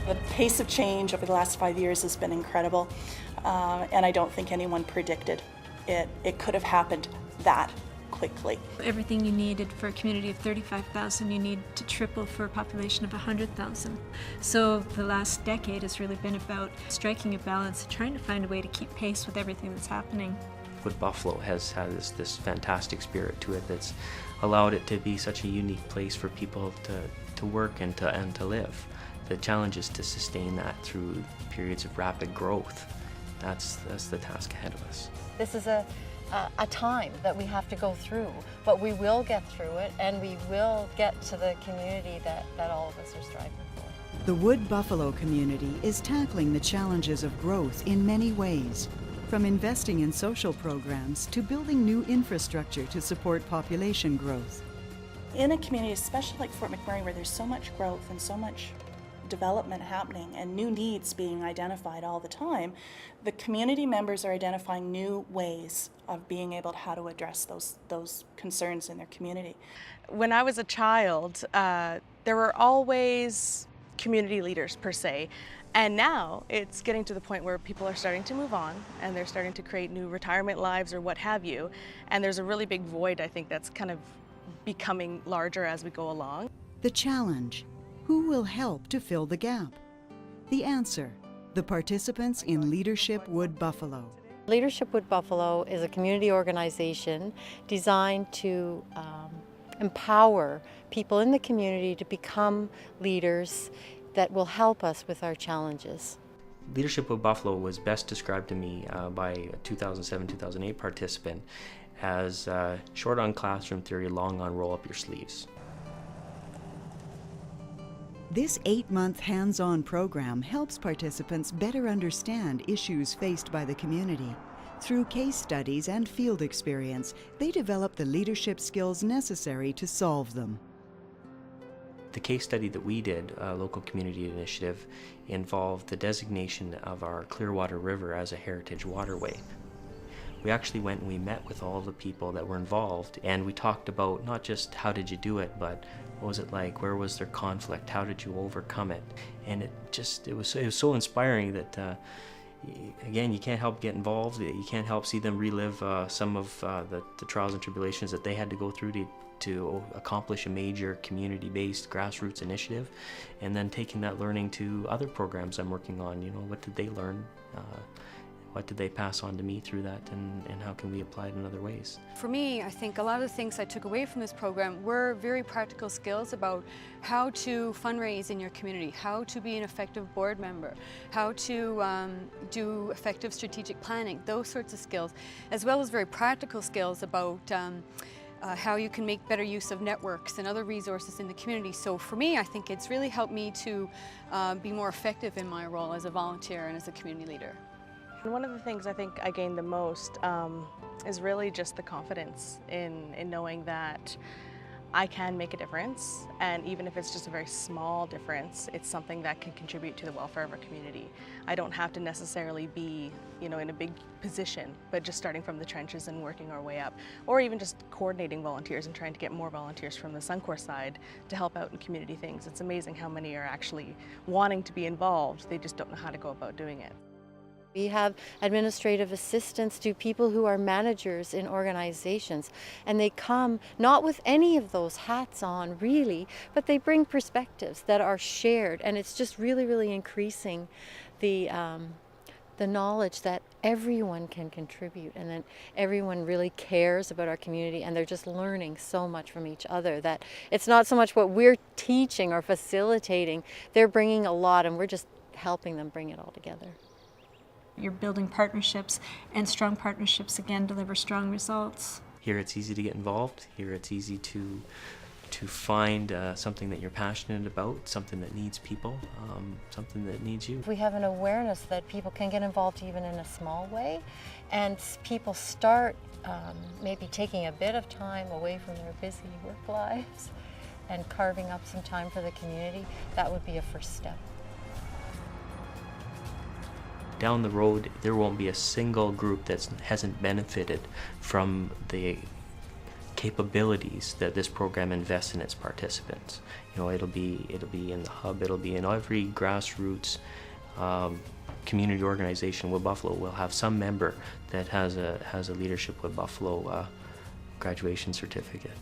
The pace of change over the last 5 years has been incredible, and I don't think anyone predicted it could have happened that quickly. Everything you needed for a community of 35,000, you need to triple for a population of 100,000. So the last decade has really been about striking a balance and trying to find a way to keep pace with everything that's happening. Woodbuffalo has this fantastic spirit to it that's allowed it to be such a unique place for people to work and to live. The challenge is to sustain that through periods of rapid growth. That's the task ahead of us. This is a time that we have to go through, but we will get through it, and we will get to the community that all of us are striving for. The Woodbuffalo community is tackling the challenges of growth in many ways, from investing in social programs to building new infrastructure to support population growth. In a community, especially like Fort McMurray, where there's so much growth and so much development happening and new needs being identified all the time, the community members are identifying new ways of being able to how to address those concerns in their community. When I was a child, there were always community leaders per se, and now it's getting to the point where people are starting to move on and they're starting to create new retirement lives or what have you, and there's a really big void, I think, that's kind of becoming larger as we go along. The challenge: who will help to fill the gap? The answer: the participants in Leadership Woodbuffalo. Leadership Woodbuffalo is a community organization designed to empower people in the community to become leaders that will help us with our challenges. Leadership Woodbuffalo was best described to me by a 2007-2008 participant as short on classroom theory, long on roll up your sleeves. This 8-month hands-on program helps participants better understand issues faced by the community. Through case studies and field experience, they develop the leadership skills necessary to solve them. The case study that we did, a local community initiative, involved the designation of our Clearwater River as a heritage waterway. We actually went and we met with all the people that were involved, and we talked about not just how did you do it, but what was it like, where was there conflict, how did you overcome it? And it was so inspiring that again, you can't help get involved, you can't help see them relive some of the trials and tribulations that they had to go through to accomplish a major community-based grassroots initiative, and then taking that learning to other programs I'm working on. You know, what did they learn? What did they pass on to me through that, and how can we apply it in other ways? For me, I think a lot of the things I took away from this program were very practical skills about how to fundraise in your community, how to be an effective board member, how to do effective strategic planning, those sorts of skills, as well as very practical skills about how you can make better use of networks and other resources in the community. So for me, I think it's really helped me to be more effective in my role as a volunteer and as a community leader. And one of the things I think I gained the most is really just the confidence in knowing that I can make a difference, and even if it's just a very small difference, it's something that can contribute to the welfare of our community. I don't have to necessarily be, in a big position, but just starting from the trenches and working our way up, or even just coordinating volunteers and trying to get more volunteers from the Suncor side to help out in community things. It's amazing how many are actually wanting to be involved, they just don't know how to go about doing it. We have administrative assistants to people who are managers in organizations, and they come not with any of those hats on really, but they bring perspectives that are shared, and it's just really, really increasing the knowledge that everyone can contribute and that everyone really cares about our community, and they're just learning so much from each other that it's not so much what we're teaching or facilitating, they're bringing a lot and we're just helping them bring it all together. You're building partnerships, and strong partnerships again deliver strong results. Here it's easy to get involved. Here it's easy to find something that you're passionate about, something that needs people, something that needs you. We have an awareness that people can get involved even in a small way, and people start maybe taking a bit of time away from their busy work lives and carving up some time for the community. That would be a first step. Down the road, there won't be a single group that hasn't benefited from the capabilities that this program invests in its participants. You know, it'll be in the hub, it'll be in every grassroots community organization. Woodbuffalo will have some member that has a Leadership Woodbuffalo graduation certificate.